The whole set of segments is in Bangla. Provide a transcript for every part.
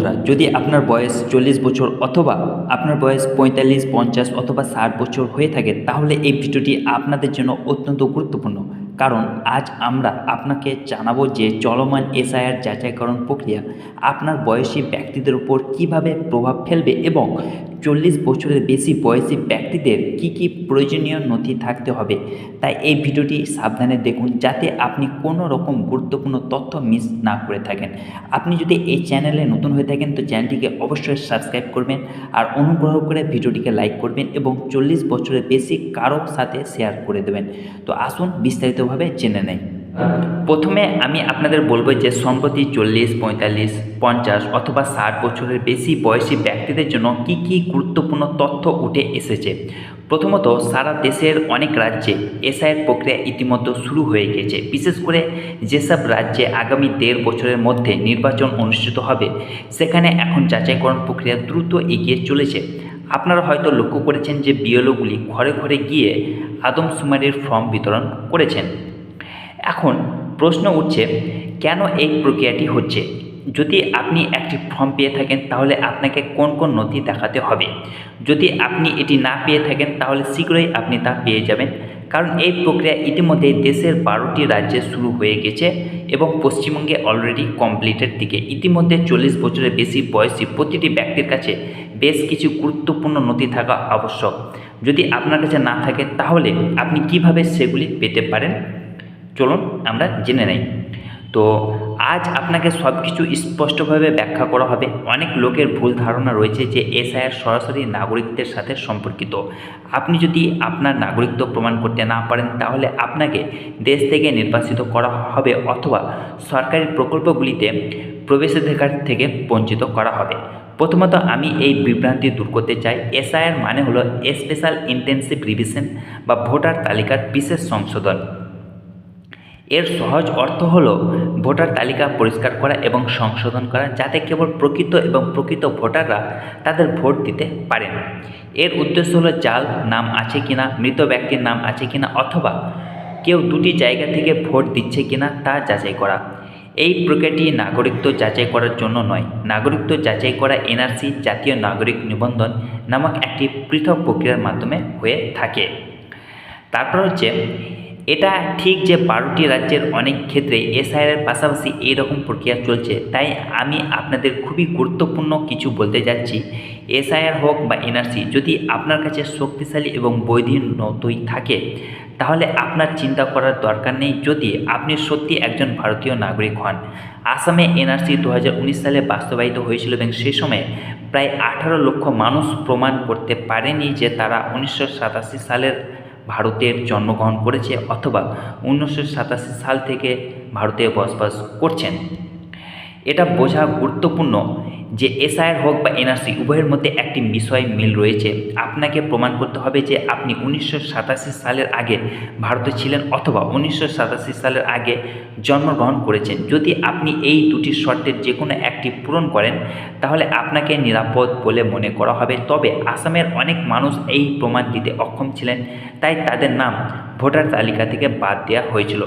বন্ধুরা, যদি আপনার বয়স 40 বছর অথবা আপনার বয়স 45, 50 অথবা 60 বছর হয়ে থাকে, তাহলে এই ভিডিওটি আপনাদের জন্য অত্যন্ত গুরুত্বপূর্ণ। কারণ আজ আমরা আপনাকে জানাবো যে চলমান এসআইআর যাচাইকরণ প্রক্রিয়া আপনার বয়সী ব্যক্তিদের উপর কিভাবে প্রভাব ফেলবে এবং 40 বছরের বেশি বয়সী ব্যক্তিদের কি কি প্রয়োজনীয় নথি থাকতে হবে। তাই এই ভিডিওটি সাবধানে দেখুন, যাতে আপনি কোনো রকম গুরুত্বপূর্ণ তথ্য মিস না করে থাকেন। আপনি যদি এই চ্যানেলে নতুন হয়ে থাকেন তো চ্যানেলটিকে অবশ্যই সাবস্ক্রাইব করবেন, আর অনুগ্রহ করে ভিডিওটিকে লাইক করবেন এবং 40 বছরের বেশি কারোর সাথে শেয়ার করে দেবেন। তো আসুন বিস্তারিতভাবে জেনে নেই। প্রথমে আমি আপনাদের বলবো যে সম্প্রতি 40, 45, 50 অথবা 60 বছরের বেশি বয়সী ব্যক্তিদের জন্য কি কি গুরুত্বপূর্ণ তথ্য উঠে এসেছে। প্রথমত, সারা দেশের অনেক রাজ্যে এসআইআর প্রক্রিয়া ইতিমধ্যে শুরু হয়ে গেছে। বিশেষ করে যেসব রাজ্যে আগামী 1.5 বছরের মধ্যে নির্বাচন অনুষ্ঠিত হবে, সেখানে এখন যাচাইকরণ প্রক্রিয়া দ্রুত এগিয়ে চলেছে। আপনারা হয়তো লক্ষ্য করেছেন যে বিএলওগুলি ঘরে ঘরে গিয়ে আদমশুমারির ফর্ম বিতরণ করেছেন। এখন প্রশ্ন উঠছে, কেন এই প্রক্রিয়াটি হচ্ছে? যদি আপনি একটি ফর্ম পেয়ে থাকেন, তাহলে আপনাকে কোন কোন নথি দেখাতে হবে? যদি আপনি এটি না পেয়ে থাকেন, তাহলে শীঘ্রই আপনি তা পেয়ে যাবেন। কারণ এই প্রক্রিয়া ইতিমধ্যেই দেশের 12টি রাজ্যে শুরু হয়ে গেছে এবং পশ্চিমবঙ্গে অলরেডি কমপ্লিটের দিকে। ইতিমধ্যে 40 বছরের বেশি বয়সী প্রতিটি ব্যক্তির কাছে বেশ কিছু গুরুত্বপূর্ণ নথি থাকা আবশ্যক। যদি আপনার কাছে না থাকে, তাহলে আপনি কিভাবে সেগুলি পেতে পারেন চলুন আমরা জেনে নেই। তো আজ আপনাকে সব কিছু স্পষ্টভাবে ব্যাখ্যা করা হবে। অনেক লোকের ভুল ধারণা রয়েছে যে এসআইআর সরাসরি নাগরিকদের সাথে সম্পর্কিত। আপনি যদি আপনার নাগরিকত্ব প্রমাণ করতে না পারেন, তাহলে আপনাকে দেশ থেকে নির্বাসিত করা হবে অথবা সরকারি প্রকল্পগুলিতে প্রবেশাধিকার থেকে বঞ্চিত করা হবে। প্রথমত আমি এই বিভ্রান্তি দূর করতে চাই। এসআইআর মানে হলো স্পেশাল ইন্টেনসিভ রিভিশন বা ভোটার তালিকার বিশেষ সংশোধন। এর সহজ অর্থ হলো ভোটার তালিকা পরিষ্কার করা এবং সংশোধন করা, যাতে কেবল প্রকৃত ভোটাররা তাদের ভোট দিতে পারেন। এর উদ্দেশ্য হলো জাল নাম আছে কিনা, মৃত ব্যক্তির নাম আছে কিনা অথবা কেউ দুটি জায়গা থেকে ভোট দিচ্ছে কিনা তা যাচাই করা। এই প্রক্রিয়াটি নাগরিকত্ব যাচাই করার জন্য নয়। নাগরিকত্ব যাচাই করা এনআরসি, জাতীয় নাগরিক নিবন্ধন নামক একটি পৃথক প্রক্রিয়ার মাধ্যমে হয়ে থাকে। তারপর হচ্ছে, এটা ঠিক যে 12টি রাজ্যের অনেক ক্ষেত্রে এসআইআর পাশাপাশি এইরকম প্রক্রিয়া চলছে, তাই আমি আপনাদের খুবই গুরুত্বপূর্ণ কিছু বলতে যাচ্ছি। এসআইআর হোক বা এনআরসি, যদি আপনার কাছে শক্তিশালী এবং বৈধ নথি থাকে, তাহলে আপনার চিন্তা করার দরকার নেই যদি আপনি সত্যি একজন ভারতীয় নাগরিক হন। আসামে এনআরসি 2019 সালে বাস্তবায়িত হয়েছিল এবং সেই সময়ে প্রায় 18 লক্ষ মানুষ প্রমাণ করতে পারেনি যে তারা 1987 সালের ভারতের জন্মগ্রহণ করেছে অথবা 1987 সাল থেকে ভারতে বসবাস করছেন। এটা বোঝা গুরুত্বপূর্ণ যে এসআইআর হোক বা এনআরসি, উভয়ের মধ্যে একটি বিষয় মিল রয়েছে। আপনাকে প্রমাণ করতে হবে যে আপনি 1987 সালের আগে ভারতে ছিলেন অথবা 1987 সালের আগে জন্মগ্রহণ করেছেন। যদি আপনি এই দুটি শর্তের যে কোনো একটি পূরণ করেন, তাহলে আপনাকে নিরাপদ বলে মনে করা হবে। তবে আসামের অনেক মানুষ এই প্রমাণ দিতে অক্ষম ছিলেন, তাই তাদের নাম ভোটার তালিকা থেকে বাদ দেওয়া হয়েছিল।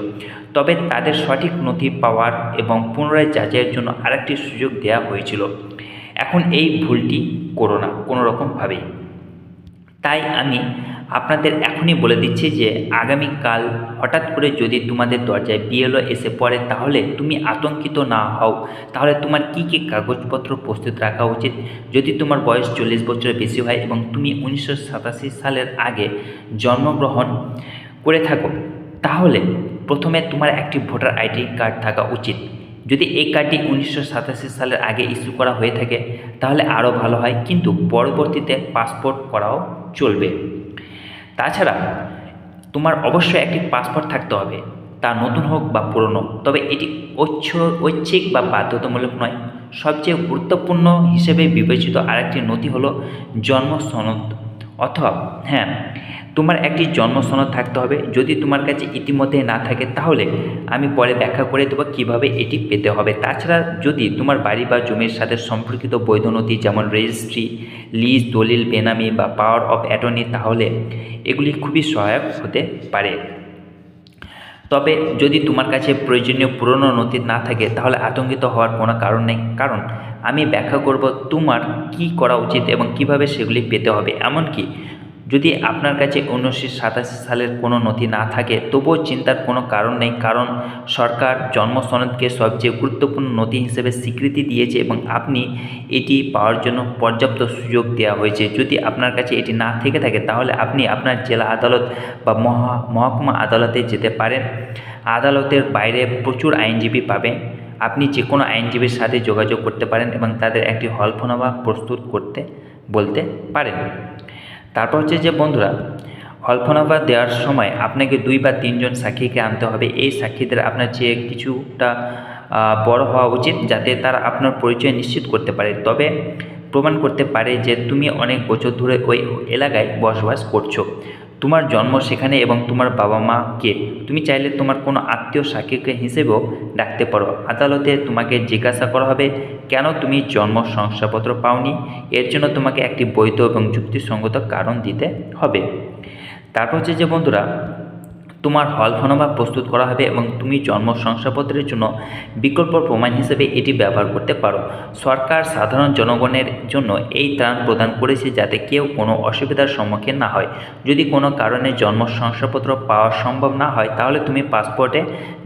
তবে তাদের সঠিক নথি পাওয়ার এবং পুনরায় যাচাইয়ের জন্য আরেকটি সুযোগ দেওয়া হয়েছিল। এখন এই ভুলটি করো না কোনো রকমভাবেই। তাই আমি আপনাদের এখনই বলে দিচ্ছি যে আগামীকাল হঠাৎ করে যদি তোমাদের দরজায় বিএলও এসে পড়ে, তাহলে তুমি আতঙ্কিত না হও। তাহলে তোমার কি কি কাগজপত্র প্রস্তুত রাখা উচিত? যদি তোমার বয়স 40 বছরের বেশি হয় এবং তুমি 1987 সালের আগে জন্মগ্রহণ করে থাকো, তাহলে প্রথমে তোমার একটি ভোটার আইডি কার্ড থাকা উচিত। যদি এই কার্ডটি 1987 সালের আগে ইস্যু করা হয়ে থাকে, তাহলে আরও ভালো হয়, কিন্তু পরবর্তীতে পাসপোর্ট করাও চলবে। তাছাড়া তোমার অবশ্যই একটি পাসপোর্ট থাকতে হবে, তা নতুন হোক বা পুরনো। তবে এটি ঐচ্ছিক বা বাধ্যতামূলক নয়। সবচেয়ে গুরুত্বপূর্ণ হিসেবে বিবেচিত আরেকটি নথি হলো জন্ম সনদ, অথবা তোমার একটি জন্ম সনদ থাকতে হবে। যদি তোমার কাছে ইতিমধ্যে না থাকে, তাহলে আমি পরে ব্যাখ্যা করে দেবো কীভাবে এটি পেতে হবে। তাছাড়া যদি তোমার বাড়ি বা জমির সাথে সম্পর্কিত বৈধ নথি যেমন রেজিস্ট্রি, লিজ, দলিল, বেনামি বা পাওয়ার অফ অ্যাটর্নি, তাহলে এগুলি খুবই সহায়ক হতে পারে। তবে যদি তোমার কাছে প্রয়োজনীয় পুরনো নথি না থাকে তাহলে আতঙ্কিত হওয়ার কোনো কারণ নেই, কারণ আমি ব্যাখ্যা করব তোমার কি করা উচিত এবং কিভাবে সেগুলি পেতে হবে। এমনকি যদি আপনার কাছে 1987 সালের কোনো নথি না থাকে তবুও চিন্তার কোনো কারণ নেই, কারণ সরকার জন্ম সনদকে সবচেয়ে গুরুত্বপূর্ণ নথি হিসেবে স্বীকৃতি দিয়েছে এবং আপনি এটি পাওয়ার জন্য পর্যাপ্ত সুযোগ দেওয়া হয়েছে। যদি আপনার কাছে এটি না থেকে থাকে তাহলে আপনি আপনার জেলা আদালত বা মহকুমা আদালতে যেতে পারেন। আদালতের বাইরে প্রচুর আইনজীবী পাবেন। আপনি যে কোনো আইনজীবীর সাথে যোগাযোগ করতে পারেন এবং তাদের একটি হলফনামা প্রস্তুত করতে বলতে পারেন। তারপর হচ্ছে যে বন্ধুরা, হলফনামা দেওয়ার সময় আপনাকে 2 বা 3 জন সাক্ষীকে আনতে হবে। এই সাক্ষীদের আপনার চেয়ে কিছুটা বড় হওয়া উচিত, যাতে তারা আপনার পরিচয় নিশ্চিত করতে পারে, তবে প্রমাণ করতে পারে যে তুমি অনেক বছর ধরে ওই এলাকায় বসবাস করছো, তোমার জন্ম সেখানে এবং তোমার বাবা মাকে তুমি চাইলে তোমার কোনো আত্মীয় সাক্ষীকে হিসেবেও ডাকতে পারো। আদালতে তোমাকে জিজ্ঞাসা করা হবে কেন তুমি জন্ম শংসাপত্র পাওনি। এর জন্য তোমাকে একটি বৈধ এবং যুক্তিসঙ্গত কারণ দিতে হবে। তারপর হচ্ছে যে বন্ধুরা, তোমার হলফনামা প্রস্তুত করা হবে এবং তুমি জন্ম শংসাপত্রের জন্য বিকল্প প্রমাণ হিসেবে এটি ব্যবহার করতে পারো। সরকার সাধারণ জনগণের জন্য এই ত্রাণ প্রদান করেছে যাতে কেউ কোনো অসুবিধার সম্মুখীন না হয়। যদি কোনো কারণে জন্ম শংসাপত্র পাওয়া সম্ভব না হয় তাহলে তুমি পাসপোর্টে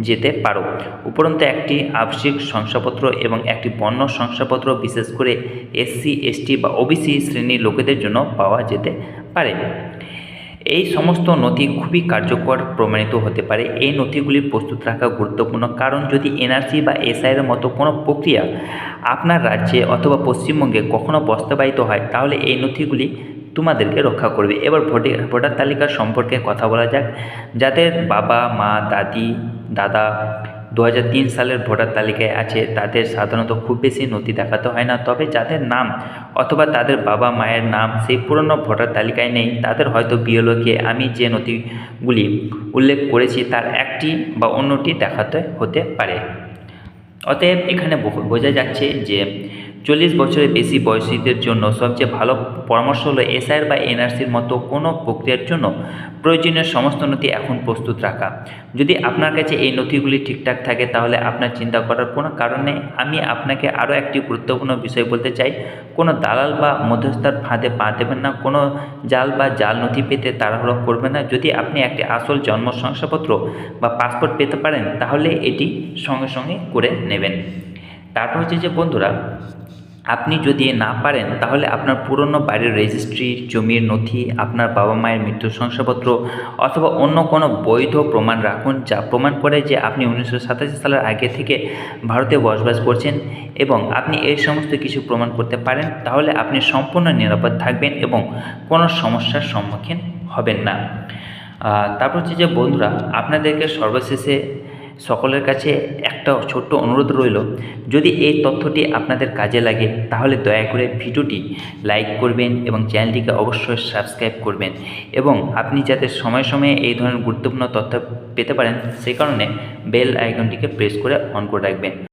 যেতে পারো। উপরন্তু একটি আবাসিক শংসাপত্র এবং একটি বন্য শংসাপত্র বিশেষ করে SC ST বা OBC শ্রেণীর লোকেদের জন্য পাওয়া যেতে পারে। এই সমস্ত নথি খুবই কার্যকর প্রমাণিত হতে পারে। এই নথিগুলি প্রস্তুত রাখা গুরুত্বপূর্ণ, কারণ যদি NRC বা SIR এর মতো কোনো প্রক্রিয়া আপনার রাজ্যে অথবা পশ্চিমবঙ্গে কখনো বাস্তবায়িত হয় তাহলে এই নথিগুলি তোমাদেরকে রক্ষা করবে। এবার ভোটার তালিকা সম্পর্কে কথা বলা যাক। যাদের বাবা মা দাদা 2003 সালের ভোটার তালিকায় আছে তাদের সাধারণত খুব বেশি নথি দেখাতে হয় না, তবে যাদের নাম অথবা তাদের বাবা মায়ের নাম সেই পুরনো ভোটার তালিকায় নেই তাদের হয়তো BLOকে আমি যে নথিগুলি উল্লেখ করেছি তার একটি বা অন্যটি দেখাতে হতে পারে। অতএব এখানে বোঝা যাচ্ছে যে 40 বছরের বেশি বয়সীদের জন্য সবচেয়ে ভালো পরামর্শ হলো SIR বা NRCর মতো কোনো প্রক্রিয়ার জন্য প্রয়োজনীয় সমস্ত নথি এখন প্রস্তুত রাখা। যদি আপনার কাছে এই নথিগুলি ঠিকঠাক থাকে তাহলে আপনার চিন্তা করার কোনো কারণ নেই। আমি আপনাকে আরও একটি গুরুত্বপূর্ণ বিষয় বলতে চাই, কোনো দালাল বা মধ্যস্থতার ফাঁদে পা দেবেন না, কোনো জাল নথি পেতে তাড়াহুড়ো করবেন না। যদি আপনি একটি আসল জন্ম শংসাপত্র বা পাসপোর্ট পেতে পারেন তাহলে এটি সঙ্গে সঙ্গে করে নেবেন। তারপর হচ্ছে যে বন্ধুরা, আপনি যদি না পারেন তাহলে আপনার পুরনো বাড়ির রেজিস্ট্রি, জমির নথি, আপনার বাবা মায়ের মৃত্যুর শংসাপত্র অথবা অন্য কোনো বৈধ প্রমাণ রাখুন যা প্রমাণ করে যে আপনি 1987 সালের আগে থেকে ভারতে বসবাস করছেন এবং আপনি এই সমস্ত কিছু প্রমাণ করতে পারেন। তাহলে আপনি সম্পূর্ণ নিরাপদ থাকবেন এবং কোনো সমস্যার সম্মুখীন হবেন না। তারপর হচ্ছে যে বন্ধুরা, আপনাদেরকে সর্বশেষে সকলের কাছে একটা ছোট্ট অনুরোধ রইল, যদি এই তথ্যটি আপনাদের কাজে লাগে তাহলে দয়া করে ভিডিওটি লাইক করবেন এবং চ্যানেলটিকে অবশ্যই সাবস্ক্রাইব করবেন এবং আপনি যাতে সময়ে সময়ে এই ধরনের গুরুত্বপূর্ণ তথ্য পেতে পারেন সেই কারণে বেল আইকনটিকে প্রেস করে অন করে রাখবেন।